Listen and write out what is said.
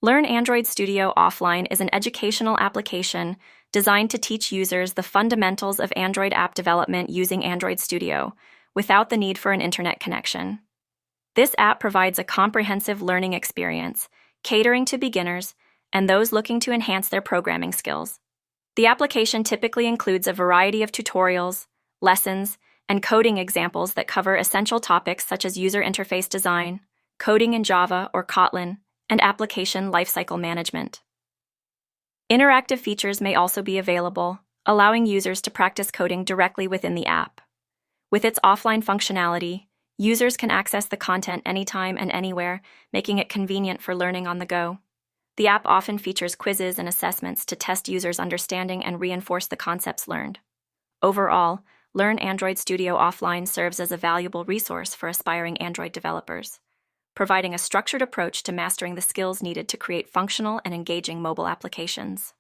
Learn Android Studio Offline is an educational application designed to teach users the fundamentals of Android app development using Android Studio, without the need for an internet connection. This app provides a comprehensive learning experience, catering to beginners and those looking to enhance their programming skills. The application typically includes a variety of tutorials, lessons, and coding examples that cover essential topics such as user interface design, coding in Java or Kotlin, and application lifecycle management. Interactive features may also be available, allowing users to practice coding directly within the app. With its offline functionality, users can access the content anytime and anywhere, making it convenient for learning on the go. The app often features quizzes and assessments to test users' understanding and reinforce the concepts learned. Overall, Learn Android Studio Offline serves as a valuable resource for aspiring Android developers, providing a structured approach to mastering the skills needed to create functional and engaging mobile applications.